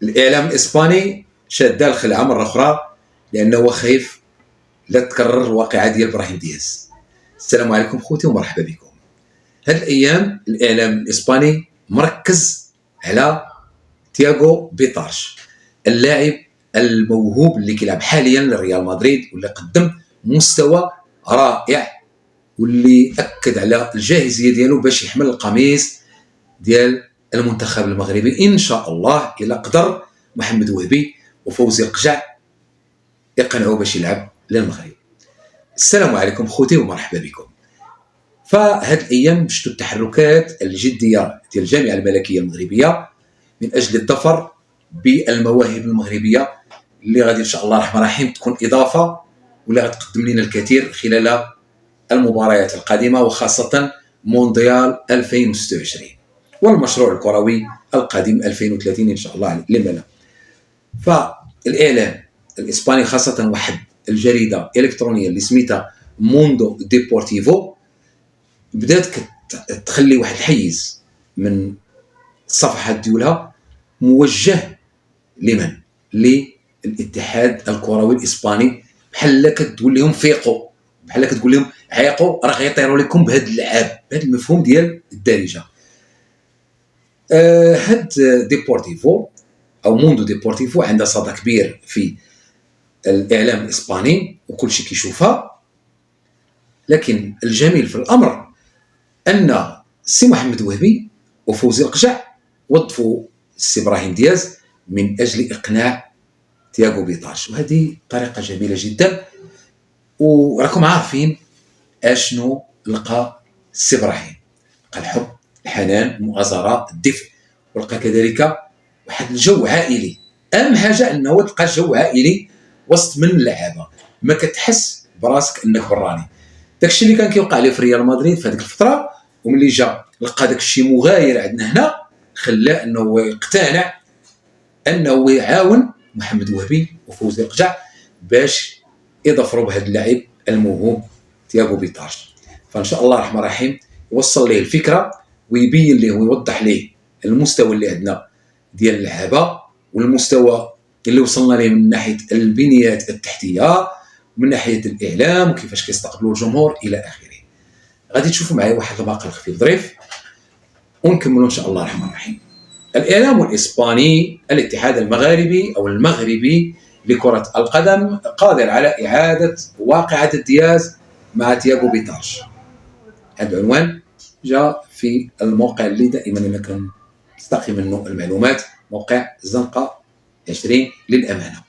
الإعلام الإسباني شاد الخلعة مرة أخرى لأنه خايف لا تكرر الواقعة ديال إبراهيم دياز. السلام عليكم خوتي ومرحبا بكم. هاد الأيام الإعلام الإسباني مركز على تياغو بيطارش، اللاعب الموهوب اللي كيلعب حاليا لريال مدريد واللي قدم مستوى رائع واللي أكد على الجاهزية ديالو باش يحمل القميص ديال المنتخب المغربي إن شاء الله إلا قدر محمد وهبي وفوزي القجع يقنعوا باش يلعب للمغرب. السلام عليكم خوتي ومرحبا بكم. فهاد الايام شفتوا التحركات الجديه ديال الجامعه الملكيه المغربيه من اجل الظفر بالمواهب المغربيه اللي غادي ان شاء الله الرحمن الرحيم تكون اضافه ولا غتقدم لنا الكثير خلال المباريات القادمه وخاصه مونديال 2026 والمشروع الكروي القادم 2030 ان شاء الله لما لا. فالاعلام الاسباني خاصه واحد الجريده الكترونيه اللي سميتها موندو ديبورتيفو بدات تخلي واحد الحيز من الصفحات ديالها موجه لمن؟ للاتحاد الكروي الاسباني، بحال كتقول لهم فيقوا، بحال كتقول لهم عيقوا راه غيطيروا لكم بهذا اللعاب، بهذا المفهوم ديال الدارجه. هاد ديبورتيفو او موندو ديبورتيفو عندها صدى كبير في الاعلام الاسباني وكل شيء كيشوفها، لكن الجميل في الامر ان السي محمد وهبي وفوزي القجع وظفوا السي ابراهيم دياز من اجل اقناع تياغو بيطارش، وهذه طريقه جميله جدا. وراكم عارفين اشنو لقى السي ابراهيم؟ لقى الحب، الحنان، المؤازره، الدفء، ولقى كذلك واحد الجو عائلي. اهم حاجه انه تلقى جو عائلي وسط من اللعابه، ما كتحس براسك انك براني. داكشي اللي كان كيوقع ليه في ريال مدريد في هذيك الفتره، وملي جا لقى داكشي مغاير عندنا هنا خلاه انه يقتنع انه يعاون محمد وهبي وفوزي القجع باش يظفروا بهذا اللاعب الموهوب تياغو بيطارش. فان شاء الله الرحمن الرحيم يوصل ليه الفكره ويبين ليه ويوضح ليه المستوى اللي عندنا ديال اللعابه والمستوى اللي وصلنا ليه من ناحيه البنيات التحتيه ومن ناحيه الاعلام وكيفاش كيستقبلوا الجمهور الى اخره. غادي تشوفوا معايا واحد الباقه خفيف ظريف ونكملوا ان شاء الله الرحمن الرحيم. الاعلام الاسباني، الاتحاد المغاربي او المغربي لكره القدم قادر على اعاده واقعه دياز مع تياغو بيطارش. هذا العنوان جاء في الموقع اللي دائما انا كنستقي منه المعلومات، موقع زنقه 20 للامانه.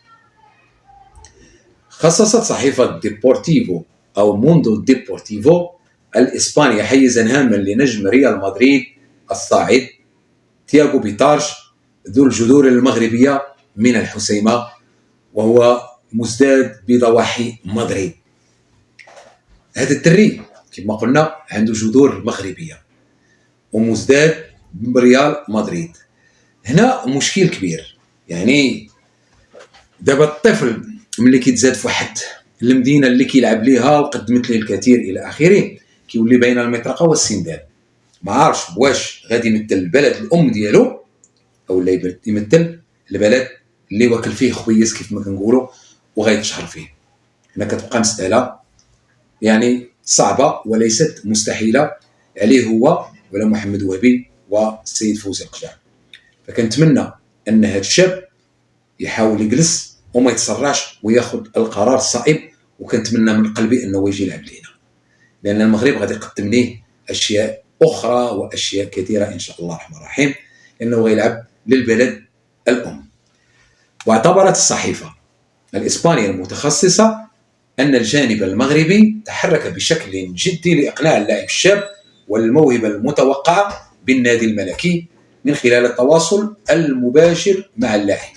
خصصت صحيفه ديبورتيفو او موندو ديبورتيفو الإسبانيا حيزا هاما لنجم ريال مدريد الصاعد تياغو بيطارش ذو الجذور المغربية من الحسيمة، وهو مزداد بضواحي مدريد. هذا الدري كما قلنا عنده جذور مغربية ومزداد بريال مدريد. هنا مشكل كبير، يعني دابا الطفل ملي كيتزاد في واحد المدينة اللي كيلعب ليها وقدمت ليه الكثير إلى آخره كيولي بين المطرقه والسندان، ما عارفش واش غادي يمثل البلد الام ديالو او لا يمثل البلد اللي واكل فيه خبيز كيف ما كنقولوا وغيتشهر فيه. هنا كتبقى مساله يعني صعبه وليست مستحيله عليه هو ولا محمد وهبي والسيد فوزي القجع. فكنتمنى ان هذا الشاب يحاول يجلس وما يتسرعش وياخذ القرار الصائب، وكنتمنى من قلبي انه يجي يلعب لينا، لأن المغرب غادي يقدم ليه أشياء أخرى وأشياء كثيرة إن شاء الله الرحمن الرحيم، لأنه غيلعب للبلد الأم. واعتبرت الصحيفة الإسبانية المتخصصة أن الجانب المغربي تحرك بشكل جدي لإقناع اللاعب الشاب والموهبة المتوقعة بالنادي الملكي من خلال التواصل المباشر مع اللاعب.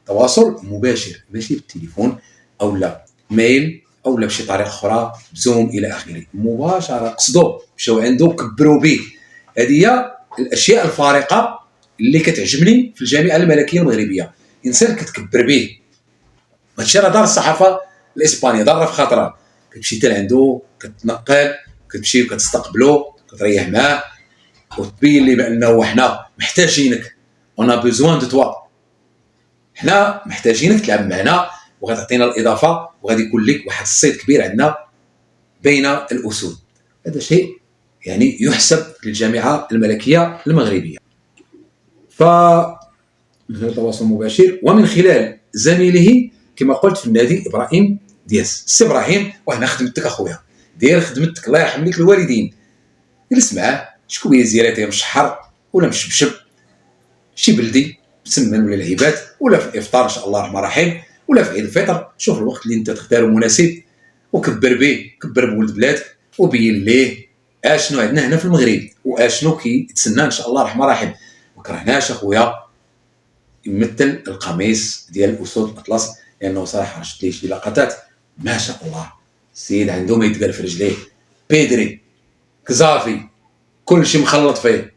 تواصل مباشر ماشي بالتليفون أو لا ميل او لا بشي طريقه اخرى بزوم الى اخره، مباشره قصدوا مشاو عنده كبروا به. هذه هي الاشياء الفارقه اللي كتعجبني في الجامعه الملكيه المغربيه، انسان كتكبر به. هادشي راه دار الصحافه الاسبانيه دار في خاطرها، كتمشي حتى لعنده كتنقل كتمشي وكتستقبلو كتريح معاه وتبين لي بانه حنا محتاجينك، انا بيزوان دو توا، حنا محتاجينك تلعب معنا وغتعطينا الاضافه، وغادي يكون لك واحد الصيت كبير عندنا بين الاسود. هذا شيء يعني يحسب للجامعه الملكيه المغربيه. ف من خلال التواصل المباشر ومن خلال زميله كما قلت في النادي ابراهيم دياز. السي ابراهيم وهنا خدمتك اخويا، دير خدمتك الله يرحم لك الوالدين. جلس معاه شكون هي زيارته مشحر ولا مشبشب، شي بلدي مسمن ولا العباد، ولا في الافطار ان شاء الله الرحمن الرحيم، ولا في عيد الفطر. شوف الوقت اللي انت تختاره مناسب وكبر به، كبر بولد بلادك وبين ليه اشنو عندنا هنا في المغرب واشنو كيتسنى ان شاء الله الرحمن الرحيم. ما كرهناش اخويا يمثل القميص ديال الاسود الاطلس، لانه صراحه شفت ليه شي لقطات ما شاء الله. السيد عنده ما يتقال في رجليه، بيدري كزافي كل شيء مخلط فيه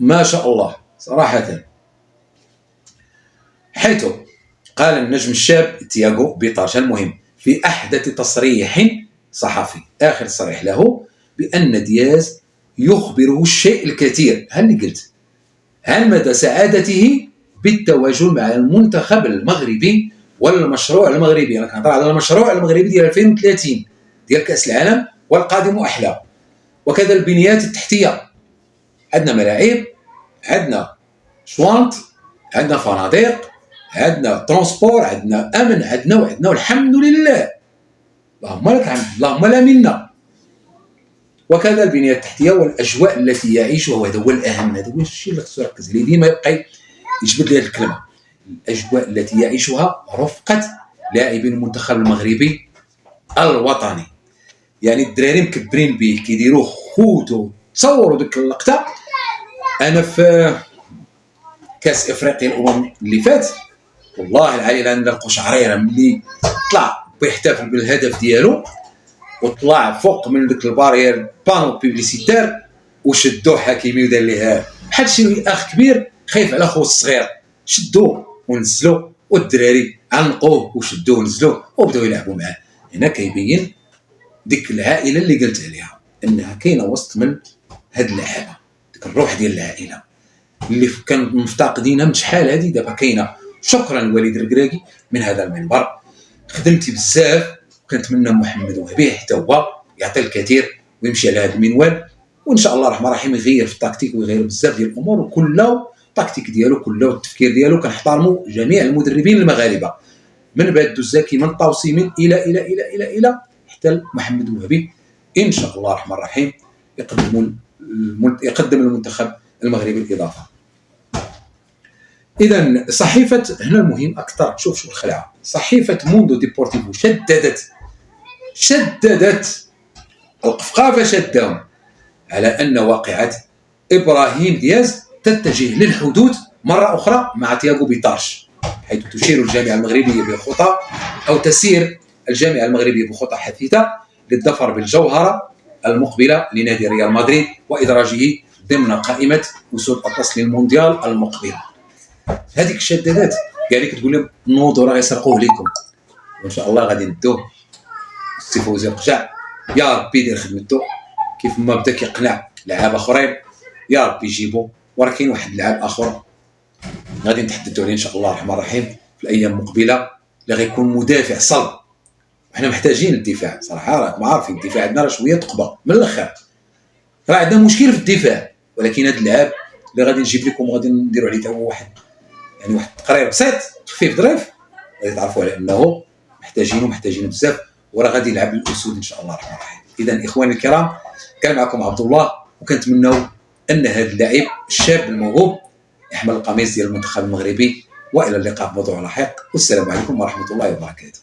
ما شاء الله صراحه. حيث قال النجم الشاب تياغو بيطارش المهم في احدث تصريح صحفي، اخر تصريح له، بان دياز يخبره الشيء الكثير، ها اللي قلت، عن مدى سعادته بالتواجد مع المنتخب المغربي والمشروع المغربي. انا كنهضر على المشروع المغربي ديال 2030 ديال كاس العالم والقادم احلى، وكذا البنيات التحتيه. عندنا ملاعب، عندنا شوانط، عندنا فنادق، عندنا ترونسبور، عندنا امن، عندنا والحمد لله، اللهم لك الحمد، اللهم لا منا. وكذا البنيه التحتيه والاجواء التي يعيشها، وهذا هو الاهم، هذا هو الشيء اللي خصو يركز عليه ديما، يبقى يجبد لي هذه الكلمه، الاجواء التي يعيشها رفقه لاعبي المنتخب المغربي الوطني. يعني الدراري مكبرين به كيديروا خوتو. تصوروا ديك اللقطه، انا في كاس افريقيا الامم اللي فات، والله العلي عندنا القشعريره ملي طلع بيحتفل بالهدف ديالو وطلع فوق من ديك البارير بانو بيبليسيتير وشدوه حكيمي ودار ليه بحال شي اخ كبير خايف على خوه الصغير، شدوه ونزلوه والدراري عنقوه وشدوه ونزلوه وبداو يلعبوا معاه. هنا كيبين ديك العائله اللي قلت عليها انها كاينه وسط من هاد اللعابه، ديك الروح ديال العائله اللي كان مفتقدينها من شحال هادي دابا كاينه. شكرا لوليد الكراكي من هذا المنبر، خدمتي بزاف، كنتمنى محمد وهبي حتى هو يعطي الكثير ويمشي على هذا المنوال، وان شاء الله الرحمن الرحيم يغير في التكتيك ويغير بزاف ديال الامور، وكله التكتيك ديالو كله التفكير ديالو. كنحترموا جميع المدربين المغاربه من بعد الدزاكي من طاوسي من الى الى الى الى الى حتى محمد وهبي، ان شاء الله الرحمن الرحيم يقدم المنتخب المغربي الاضافه. اذا صحيفه هنا المهم اكثر، شوف الخلعه، صحيفه موندو ديبورتيفو شددت القفقافه شدهم على ان واقعه ابراهيم دياز تتجه للحدود مره اخرى مع تياغو بيطارش، حيث تشير الجامعه المغربيه بخطى او تسير الجامعه المغربيه بخطى حثيثه للظفر بالجوهره المقبله لنادي ريال مدريد وادراجه ضمن قائمه اسود الاطلس للمونديال المقبل. هذيك الشدادات يعني كتقول لهم نوضوا راه غيسرقوه لكم، وان شاء الله غادي ندوه السي فوزي القجع، يا ربي يدير خدمته كيف ما بدا كيقنع لعاب اخرين، يا ربي يجيبوا. وراه كاين واحد اللعاب اخر غادي نتحدثوا عليه ان شاء الله الرحمن الرحيم في الايام المقبله، اللي غيكون مدافع صلب. وحنا محتاجين الدفاع صراحه، راكم عارفين الدفاع عندنا راه شويه تقبى من الاخر، راه عندنا مشكل في الدفاع. ولكن هذا اللعاب اللي غادي نجيب لكم وغادي نديروا عليه واحد يعني واحد التقرير بسيط خفيف ظريف، غادي تعرفوا على انه محتاجين بزاف، وراه غادي يلعب الاسود ان شاء الله الرحمن الرحيم. اذا اخواني الكرام، كان معكم عبد الله، وكنتمنوا ان هذا اللاعب الشاب الموهوب يحمل القميص ديال المنتخب المغربي. والى اللقاء في موضوع لاحق، والسلام عليكم ورحمه الله وبركاته.